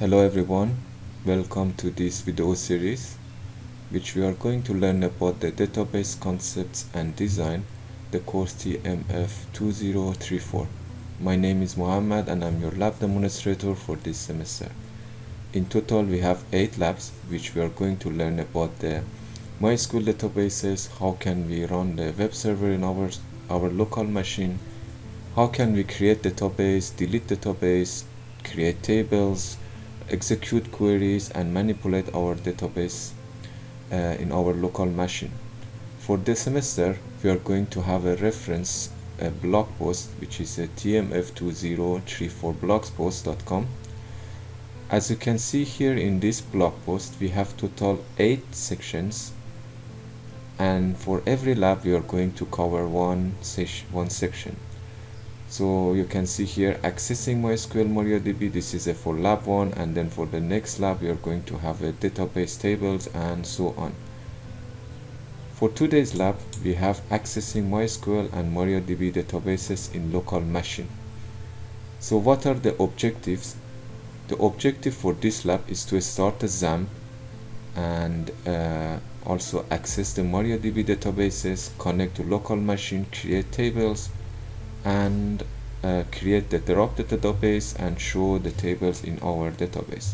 Hello everyone, welcome to this video series which we are going to learn about the database concepts and design, the course TMF2034. My name is Mohammed and I'm your lab demonstrator for this semester. In total we have 8 labs which we are going to learn about the MySQL databases, how can we run the web server in our local machine, how can we create database, delete database, create tables, execute queries and manipulate our database in our local machine. For this semester we are going to have a reference blog post which is a TMF2034 blogspot.com. As you can see here in this blog post we have total 8 sections, and for every lab we are going to cover one section. So you can see here accessing MySQL MariaDB, this is for lab 1, and then for the next lab we are going to have a database tables and so on. For today's lab we have accessing MySQL and MariaDB databases in local machine. So what are the objectives? The objective for this lab is to start a XAMPP and also access the MariaDB databases, connect to local machine, create tables, and create the drop database and show the tables in our database.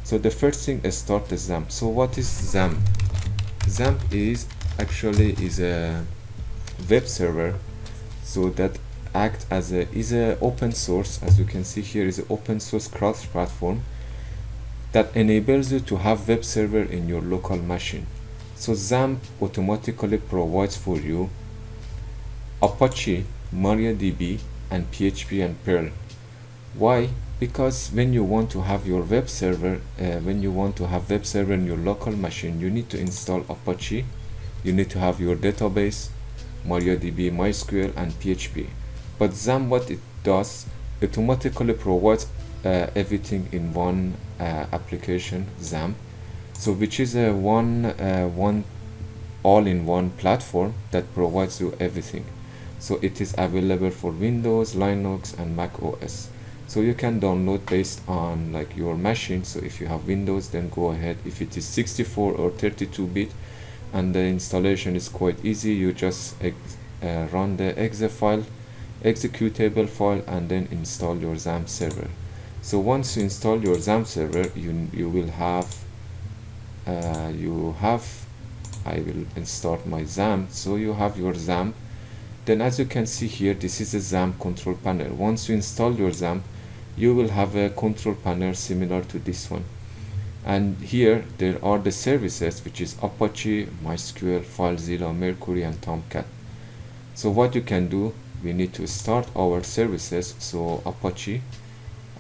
So the first thing is start the XAMPP. So what is XAMPP? XAMPP is a web server, so that act as is a open source. As you can see here, is an open source cross platform that enables you to have web server in your local machine. So XAMPP automatically provides for you Apache, MariaDB and PHP and Perl. Why? Because when you want to have your web server in your local machine, you need to install Apache, you need to have your database, MariaDB, MySQL and PHP. But XAMPP, what it does, it automatically provides everything in one application, XAMPP, so which is a one all-in-one platform that provides you everything. So it is available for Windows, Linux and Mac OS. So you can download based on like your machine. So if you have Windows, then go ahead. If it is 64 or 32-bit, and the installation is quite easy, you just run the exe file, executable file, and then install your XAMPP server. So once you install your XAMPP server, you will have I will install my XAMPP. So you have your XAMPP. Then as you can see here, this is a XAMPP control panel. Once you install your XAMPP, you will have a control panel similar to this one. And here there are the services, which is Apache, MySQL, FileZilla, Mercury and Tomcat. So what you can do, we need to start our services. So Apache,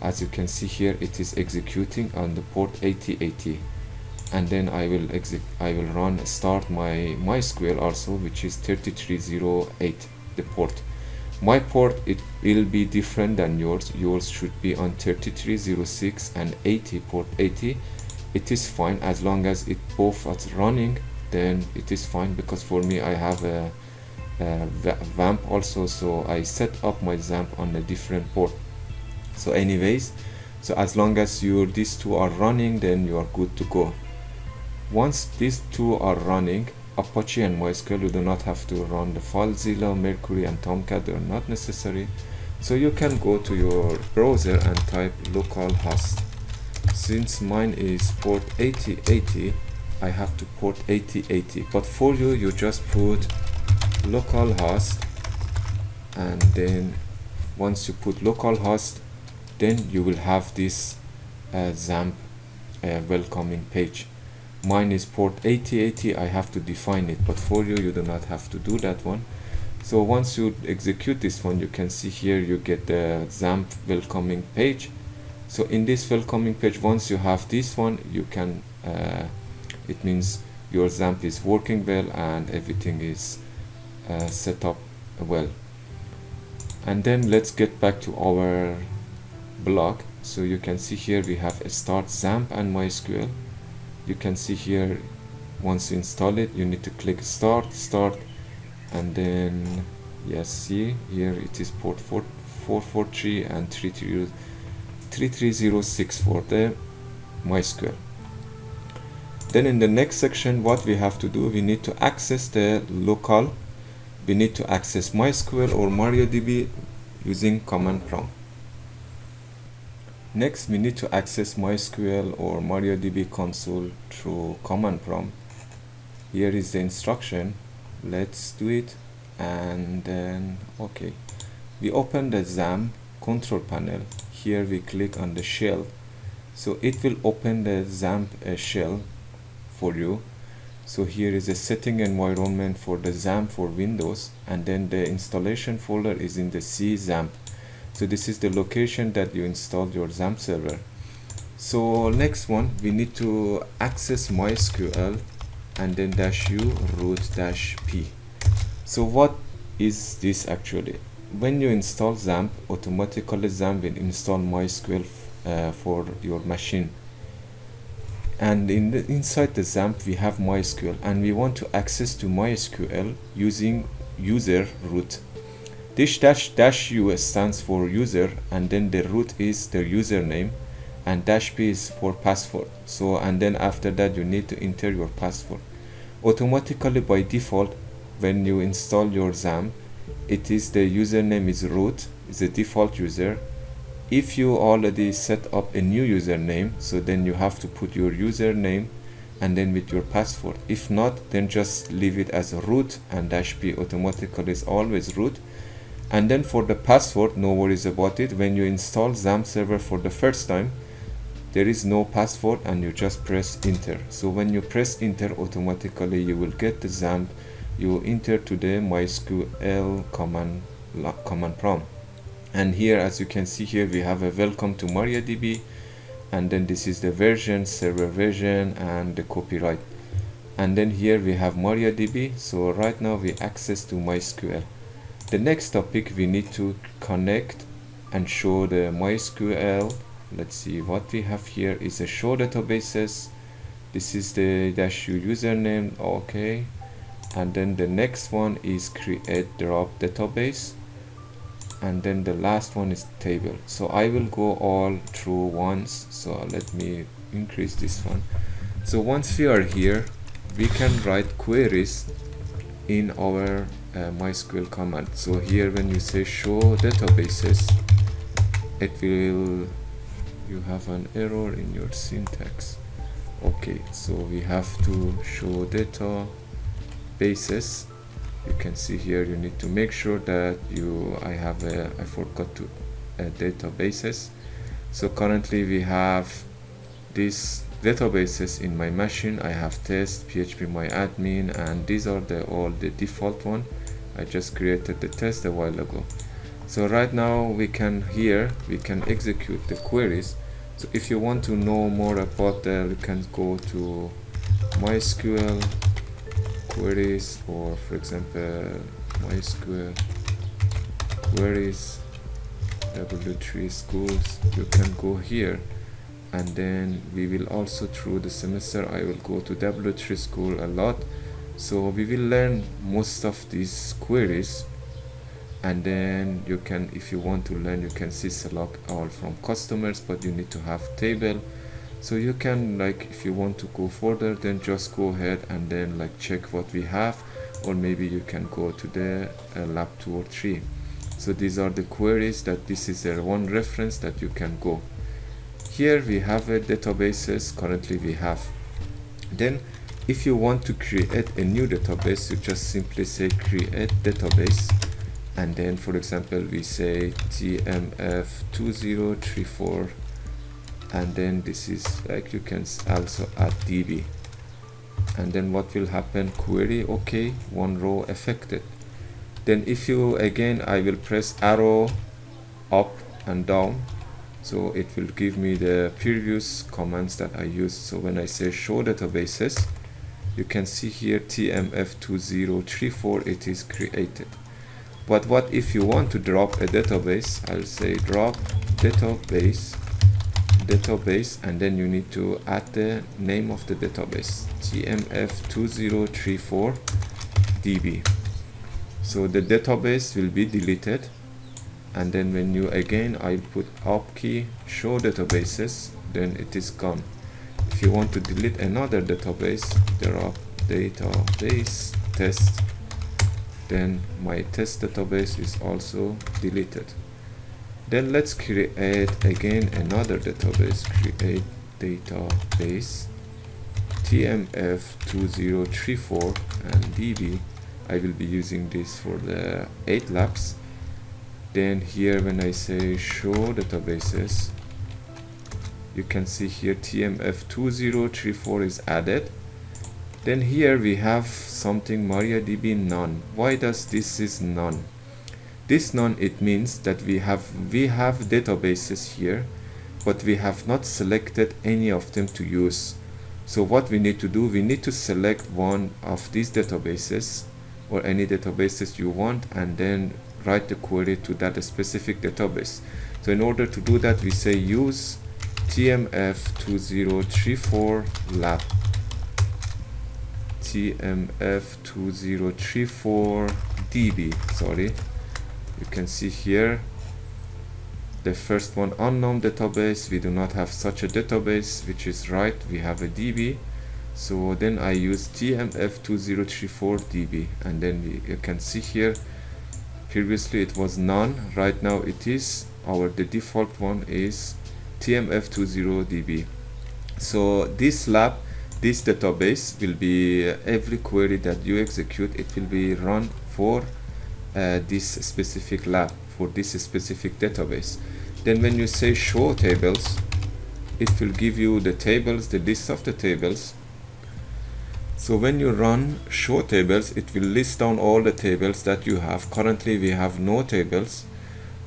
as you can see here, it is executing on the port 8080. And then I will start my MySQL also, which is 3308, the port. My port, it will be different than yours. Yours should be on 3306 and 80, port 80. It is fine as long as it both are running, then it is fine, because for me I have a XAMPP also, so I set up my XAMPP on a different port. So anyways, so as long as these two are running, then you are good to go. Once these two are running, Apache and MySQL, you do not have to run the FileZilla, Mercury and Tomcat, they are not necessary. So you can go to your browser and type localhost. Since mine is port 8080, I have to port 8080, but for you just put localhost, and then once you put localhost, then you will have this XAMPP welcoming page. Mine is port 8080, I have to define it, but for you do not have to do that one. So once you execute this one, you can see here you get the XAMPP welcoming page. So in this welcoming page, once you have this one, you can it means your XAMPP is working well and everything is set up well. And then let's get back to our blog. So you can see here we have a start XAMPP and MySQL. You can see here, once you install it, you need to click start, and then yes, see here it is port 443 and 33064. The MySQL. Then in the next section, what we have to do, we need to access the local, we need to access MySQL or MariaDB using command prompt. Next, we need to access MySQL or MariaDB console through command prompt. Here is the instruction. Let's do it. And then, okay, we open the XAMPP control panel. Here we click on the shell. So it will open the XAMPP shell for you. So here is a setting environment for the XAMPP for Windows, and then the installation folder is in the C XAMPP. So this is the location that you installed your XAMPP server. So next one, we need to access MySQL and then -u root -p. So what is this actually? When you install XAMPP, automatically XAMPP will install MySQL for your machine. And inside the XAMPP we have MySQL, and we want to access to MySQL using user root. This -u stands for user, and then the root is the username, and -p is for password. So, and then after that you need to enter your password. Automatically by default, when you install your XAMPP, it is the username is root, is the default user. If you already set up a new username, so then you have to put your username and then with your password. If not, then just leave it as root, and -p automatically is always root. And then for the password, no worries about it. When you install XAMPP server for the first time, there is no password and you just press enter. So when you press enter, automatically you will get the XAMPP. You enter to the MySQL command prompt. And here, as you can see here, we have a welcome to MariaDB, and then this is the version, server version, and the copyright. And then here we have MariaDB. So right now we access to MySQL. The next topic, we need to connect and show the MySQL. Let's see what we have here is a show databases. This is the -u username, okay. And then the next one is create drop database, and then the last one is table. So I will go all through once. So let me increase this one. So once we are here, we can write queries in our MySQL command. So here when you say show databases, it will, you have an error in your syntax. Okay, so we have to show databases. You can see here, you need to make sure that I forgot to add databases. So currently we have these databases in my machine. I have test, phpMyAdmin, and these are all the default one. I just created the test a while ago. So right now we can execute the queries. So if you want to know more about that, you can go to MySQL queries, or for example MySQL queries W3 schools. You can go here, and then we will also, through the semester, I will go to W3 school a lot. So we will learn most of these queries, and then you can, if you want to learn, you can see select all from customers, but you need to have table. So you can, like, if you want to go further, then just go ahead and then like check what we have, or maybe you can go to the lab 2 or 3. So these are the queries that this is the one reference that you can go. Here we have a databases currently we have. Then if you want to create a new database, you just simply say create database, and then for example we say TMF2034, and then this is like, you can also add DB, and then what will happen, query, okay, one row affected. Then if you, again, I will press arrow up and down, so it will give me the previous commands that I used. So when I say show databases, you can see here TMF2034, it is created. But what if you want to drop a database? I'll say drop database, and then you need to add the name of the database, TMF2034 DB. So the database will be deleted, and then when you, again, I put up key show databases, then it is gone. if you want to delete another database, drop database test, then my test database is also deleted. Then let's create again another database. Create database TMF2034 and DB. I will be using this for the 8 labs. Then here when I say show databases, you can see here TMF2034 is added. Then here we have something MariaDB none. Why does this is none? This none, it means that we have databases here, but we have not selected any of them to use. So what we need to do, we need to select one of these databases or any databases you want, and then write the query to that specific database. So in order to do that, we say use TMF2034 lab, TMF2034 DB, sorry. You can see here the first one, unknown database. We do not have such a database, which is right, we have a DB. So then I use TMF2034 DB, and then you can see here previously it was none, right now it is the default one is TMF20 DB. So this lab, this database will be every query that you execute, it will be run for this specific lab, for this specific database. Then when you say show tables, it will give you the tables, the list of the tables. So when you run show tables, it will list down all the tables that you have. Currently we have no tables.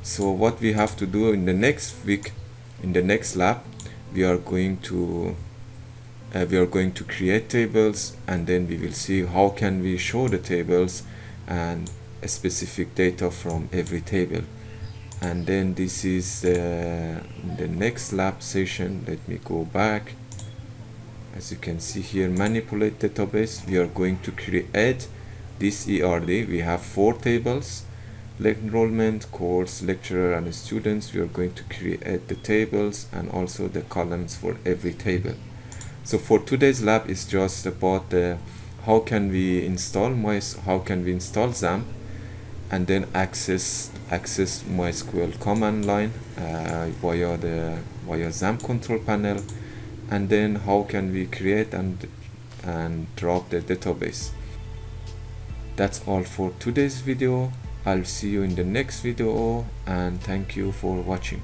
So what we have to do in the next week, in the next lab, we are going to create tables, and then we will see how can we show the tables and a specific data from every table. And then this is the next lab session. Let me go back. As you can see here, manipulate database. We are going to create this ERD. We have 4 tables: enrollment, course, lecturer, and students. We are going to create the tables and also the columns for every table. So for today's lab is just about how can we install XAMPP, and then access MySQL command line via XAMPP control panel, and then how can we create and drop the database. That's all for today's video. I'll see you in the next video, and thank you for watching.